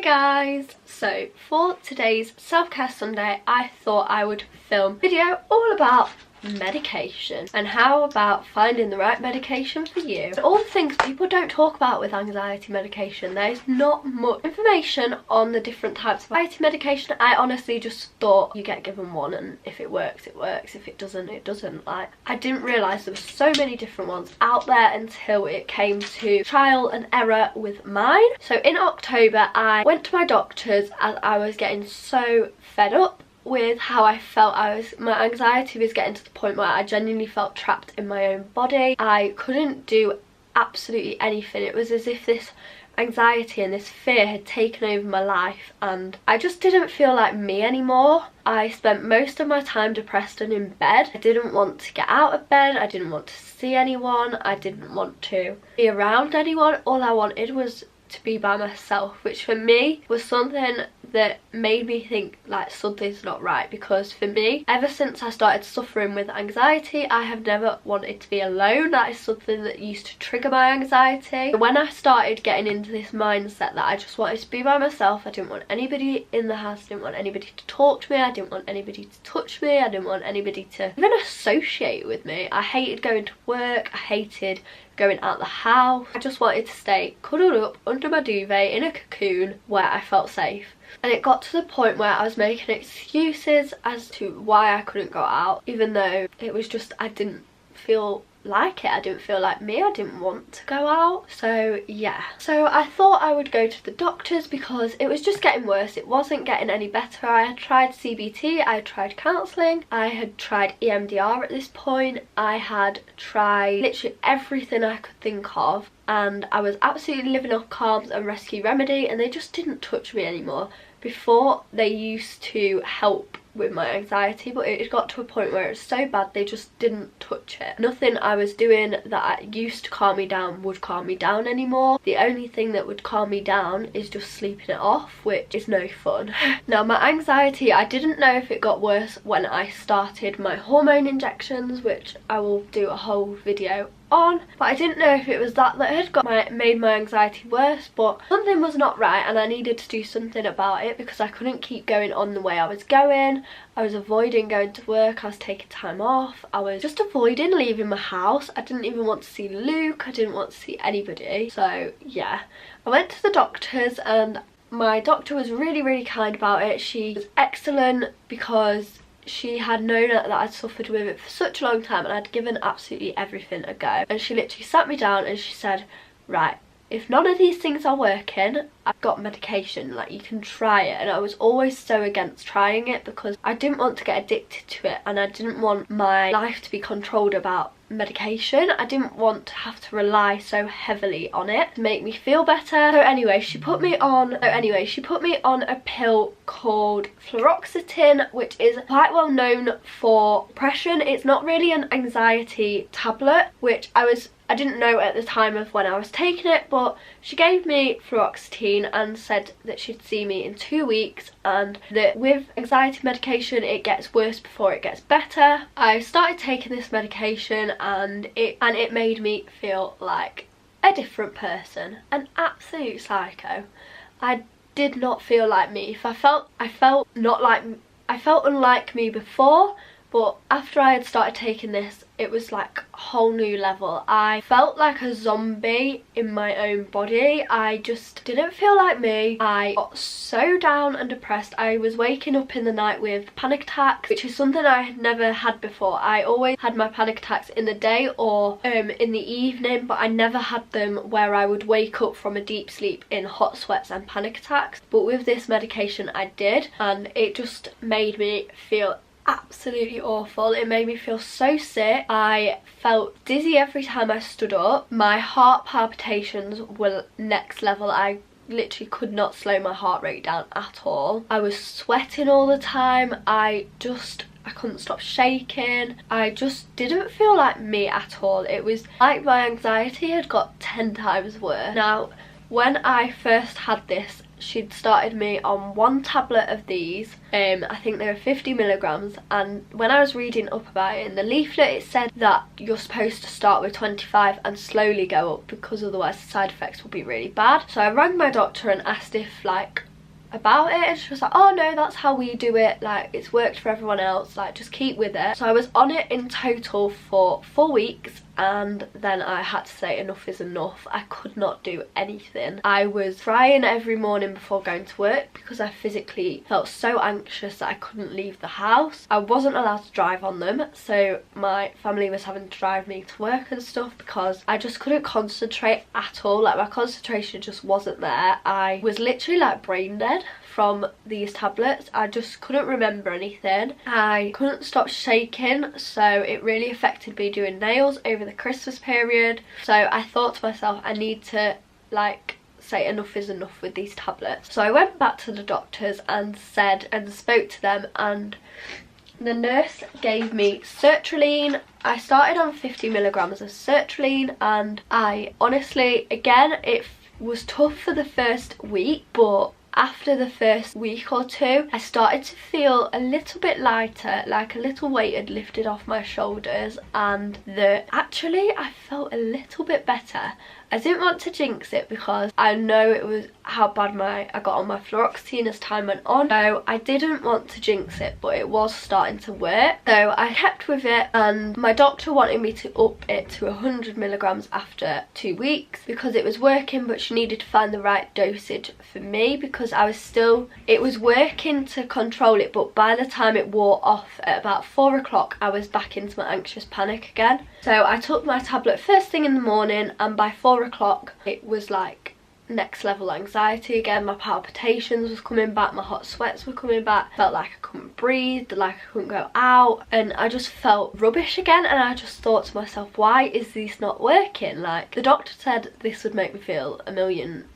Guys, so for today's self-care Sunday I thought I would film a video all about medication and how about finding the right medication for you. All the things people don't talk about with anxiety medication. There's not much information on the different types of anxiety medication. I honestly just thought you get given one and if it works it works, if it doesn't it doesn't. Like, I didn't realise there were so many different ones out there until it came to trial and error with mine. So in October I went to my doctor's as I was getting so fed up with how I felt. My anxiety was getting to the point where I genuinely felt trapped in my own body. I couldn't do absolutely anything. It was as if this anxiety and this fear had taken over my life and I just didn't feel like me anymore. I spent most of my time depressed and in bed. I didn't want to get out of bed, I didn't want to see anyone, I didn't want to be around anyone. All I wanted was to be by myself, which for me was something that made me think like something's not right, because for me, ever since I started suffering with anxiety, I have never wanted to be alone. That is something that used to trigger my anxiety. When I started getting into this mindset that I just wanted to be by myself, I didn't want anybody in the house, I didn't want anybody to talk to me, I didn't want anybody to touch me, I didn't want anybody to even associate with me. I hated going to work, I hated going out the house. I just wanted to stay cuddled up under my duvet in a cocoon where I felt safe. And it got to the point where I was making excuses as to why I couldn't go out, even though it was just I didn't feel like it. I didn't feel like me. I didn't want to go out. So yeah, so I thought I would go to the doctors because it was just getting worse. It wasn't getting any better. I had tried CBT, I had tried counselling, I had tried EMDR at this point, I had tried literally everything I could think of, and I was absolutely living off carbs and Rescue Remedy, and they just didn't touch me anymore. Before, they used to help with my anxiety, but it got to a point where it was so bad they just didn't touch it. Nothing I was doing that used to calm me down would calm me down anymore. The only thing that would calm me down is just sleeping it off, which is no fun. Now my anxiety, I didn't know if it got worse when I started my hormone injections, which I will do a whole video on, but I didn't know if it was that had made my anxiety worse. But something was not right and I needed to do something about it because I couldn't keep going on the way I was going. I was avoiding going to work, I was taking time off, I was just avoiding leaving my house. I didn't even want to see Luke, I didn't want to see anybody. So yeah, I went to the doctors and my doctor was really kind about it. She was excellent because she had known that I'd suffered with it for such a long time and I'd given absolutely everything a go. And she literally sat me down and she said, right, if none of these things are working, I've got medication, like you can try it. And I was always so against trying it because I didn't want to get addicted to it and I didn't want my life to be controlled about medication. I didn't want to have to rely so heavily on it to make me feel better. So anyway, she put me on a pill called fluoxetine, which is quite well known for depression. It's not really an anxiety tablet, which I didn't know at the time of when I was taking it, but she gave me fluoxetine and said that she'd see me in 2 weeks and that with anxiety medication it gets worse before it gets better. I started taking this medication and it made me feel like a different person, an absolute psycho. I did not feel like me. I felt unlike me before, but after I had started taking this, it was like a whole new level. I felt like a zombie in my own body. I just didn't feel like me. I got so down and depressed. I was waking up in the night with panic attacks, which is something I had never had before. I always had my panic attacks in the day or in the evening, but I never had them where I would wake up from a deep sleep in hot sweats and panic attacks. But with this medication I did, and it just made me feel absolutely awful. It made me feel so sick. I felt dizzy every time I stood up. My heart palpitations were next level. I literally could not slow my heart rate down at all. I was sweating all the time. I couldn't stop shaking. I just didn't feel like me at all. It was like my anxiety had got 10 times worse. Now, when I first had this, she'd started me on 1 tablet of these. I think they were 50 milligrams, and when I was reading up about it in the leaflet, it said that you're supposed to start with 25 and slowly go up because otherwise the side effects will be really bad. So I rang my doctor and asked if like about it, and she was like, oh no, that's how we do it, like it's worked for everyone else, like just keep with it. So I was on it in total for 4 weeks, and then I had to say enough is enough. I could not do anything. I was crying every morning before going to work because I physically felt so anxious that I couldn't leave the house. I wasn't allowed to drive on them, so my family was having to drive me to work and stuff because I just couldn't concentrate at all. Like my concentration just wasn't there. I was literally like brain dead from these tablets. I just couldn't remember anything. I couldn't stop shaking, so it really affected me doing nails over the Christmas period. So I thought to myself, I need to like say enough is enough with these tablets. So I went back to the doctors and spoke to them, and the nurse gave me sertraline. I started on 50 milligrams of sertraline, and I honestly, again, it was tough for the first week, but after the first week or two, I started to feel a little bit lighter, like a little weight had lifted off my shoulders, and actually I felt a little bit better. I didn't want to jinx it because I know it was how bad I got on my fluoxetine as time went on, so I didn't want to jinx it, but it was starting to work. So I kept with it, and my doctor wanted me to up it to 100 milligrams after 2 weeks because it was working, but she needed to find the right dosage for me because it was working to control it, but by the time it wore off at about 4 o'clock, I was back into my anxious panic again. So I took my tablet first thing in the morning, and by 4 o'clock it was like next level anxiety again. My palpitations was coming back, my hot sweats were coming back, felt like I couldn't breathe, like I couldn't go out, and I just felt rubbish again. And I just thought to myself, why is this not working? Like the doctor said this would make me feel $1 million,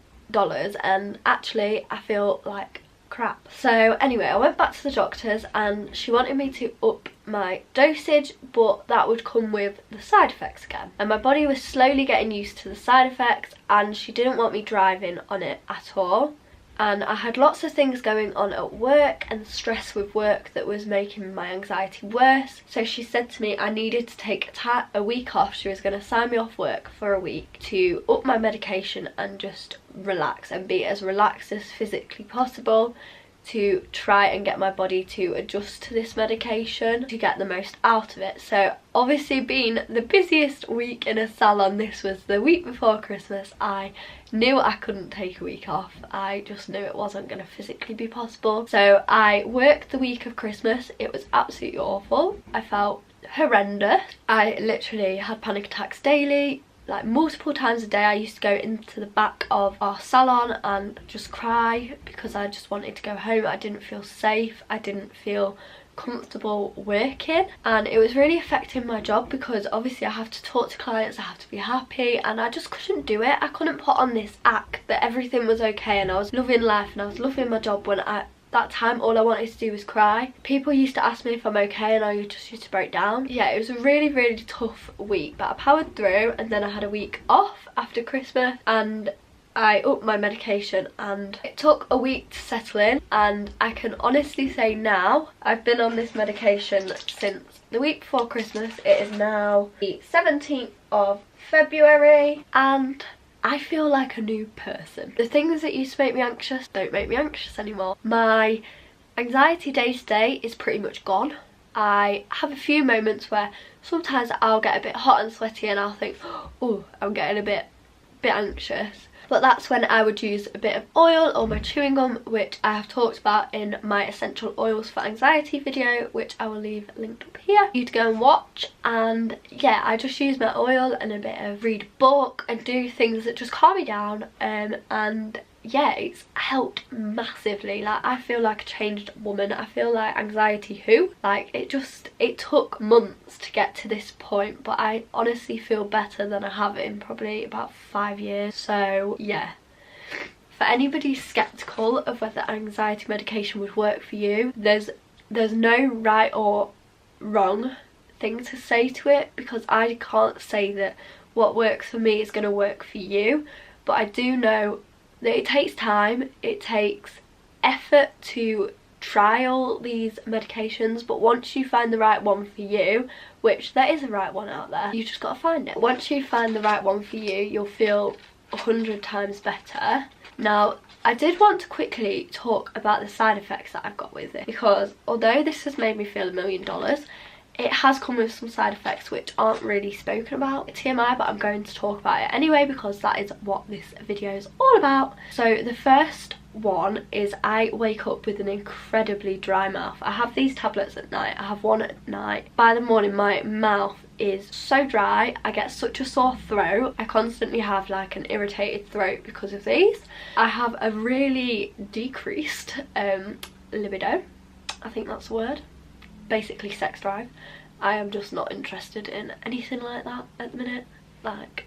and actually I feel like crap. So anyway, I went back to the doctors, and she wanted me to up my dosage, but that would come with the side effects again, and my body was slowly getting used to the side effects, and she didn't want me driving on it at all. And I had lots of things going on at work and stress with work that was making my anxiety worse. So she said to me I needed to take a week off. She was going to sign me off work for a week to up my medication and just relax and be as relaxed as physically possible, to try and get my body to adjust to this medication to get the most out of it. So obviously, being the busiest week in a salon, this was the week before Christmas, I knew I couldn't take a week off. I just knew it wasn't going to physically be possible. So I worked the week of Christmas. It was absolutely awful. I felt horrendous. I literally had panic attacks daily. Like multiple times a day I used to go into the back of our salon and just cry because I just wanted to go home. I didn't feel safe, I didn't feel comfortable working, and it was really affecting my job because obviously I have to talk to clients, I have to be happy, and I just couldn't do it. I couldn't put on this act that everything was okay and I was loving life and I was loving my job when that time all I wanted to do was cry. People used to ask me if I'm okay and I just used to break down. Yeah, it was a really, really tough week, but I powered through, and then I had a week off after Christmas and I upped my medication, and it took a week to settle in, and I can honestly say now I've been on this medication since the week before Christmas. It is now the 17th of February and I feel like a new person. The things that used to make me anxious don't make me anxious anymore. My anxiety day to day is pretty much gone. I have a few moments where sometimes I'll get a bit hot and sweaty and I'll think, oh, I'm getting a bit anxious. But that's when I would use a bit of oil or my chewing gum, which I have talked about in my essential oils for anxiety video, which I will leave linked up here for you to go and watch. And yeah, I just use my oil and a bit of read a book and do things that just calm me down, and yeah, it's helped massively. Like I feel like a changed woman. I feel like anxiety like it took months to get to this point, but I honestly feel better than I have in probably about 5 years. So yeah, for anybody skeptical of whether anxiety medication would work for you, there's no right or wrong thing to say to it, because I can't say that what works for me is going to work for you, but I do know that it takes time, it takes effort to trial these medications, but once you find the right one for you, which there is a right one out there, you just gotta find it. Once you find the right one for you, you'll feel 100 times better. Now, I did want to quickly talk about the side effects that I've got with it, because although this has made me feel $1 million, it has come with some side effects which aren't really spoken about. It's TMI, but I'm going to talk about it anyway because that is what this video is all about. So the first one is I wake up with an incredibly dry mouth. I have these tablets at night. I have one at night. By the morning my mouth is so dry. I get such a sore throat. I constantly have like an irritated throat because of these. I have a really decreased libido. I think that's the word. Basically sex drive. I am just not interested in anything like that at the minute. Like,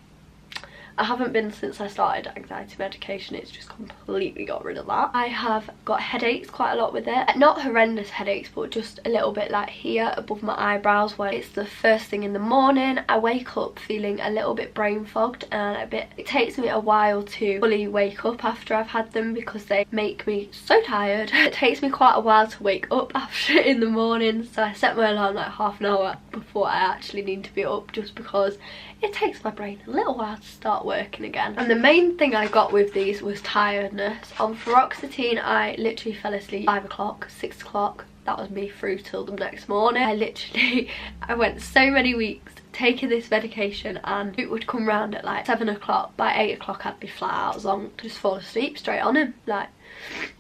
I haven't been since I started anxiety medication. It's just completely got rid of that. I have got headaches quite a lot with it. Not horrendous headaches, but just a little bit like here above my eyebrows where it's the first thing in the morning. I wake up feeling a little bit brain fogged, and it takes me a while to fully wake up after I've had them because they make me so tired. It takes me quite a while to wake up after in the morning, so I set my alarm like half an hour before I actually need to be up, just because it takes my brain a little while to start working again. And the main thing I got with these was tiredness. On Feroxetine I literally fell asleep 5 o'clock, 6 o'clock. That was me through till the next morning. I went so many weeks taking this medication and it would come round at like 7 o'clock. By 8 o'clock I'd be flat out zonk, just fall asleep straight on him. Like,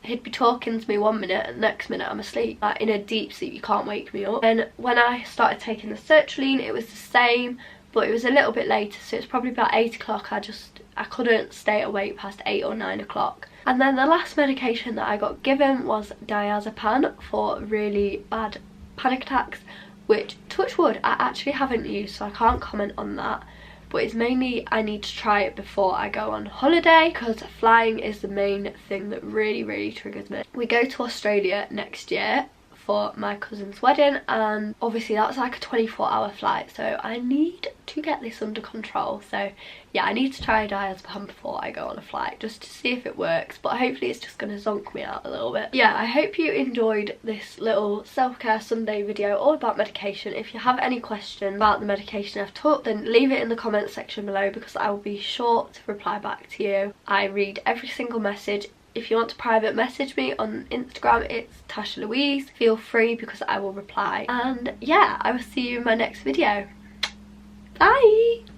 he'd be talking to me one minute and the next minute I'm asleep, like in a deep sleep. You can't wake me up. And when I started taking the sertraline it was the same, but it was a little bit later, so it's probably about 8 o'clock. I couldn't stay awake past 8 or 9 o'clock. And then the last medication that I got given was diazepam for really bad panic attacks, which, touch wood, I actually haven't used, so I can't comment on that. But it's mainly I need to try it before I go on holiday, because flying is the main thing that really triggers me. We go to Australia next year for my cousin's wedding, and obviously that's like a 24-hour flight, so I need to get this under control. So yeah, I need to try diazepam before I go on a flight just to see if it works, but hopefully it's just going to zonk me out a little bit. Yeah, I hope you enjoyed this little self-care Sunday video all about medication. If you have any questions about the medication I've took, then leave it in the comments section below because I will be sure to reply back to you. I read every single message. If you want to private message me on Instagram, it's Tasha Louise. Feel free because I will reply. And yeah, I will see you in my next video. Bye!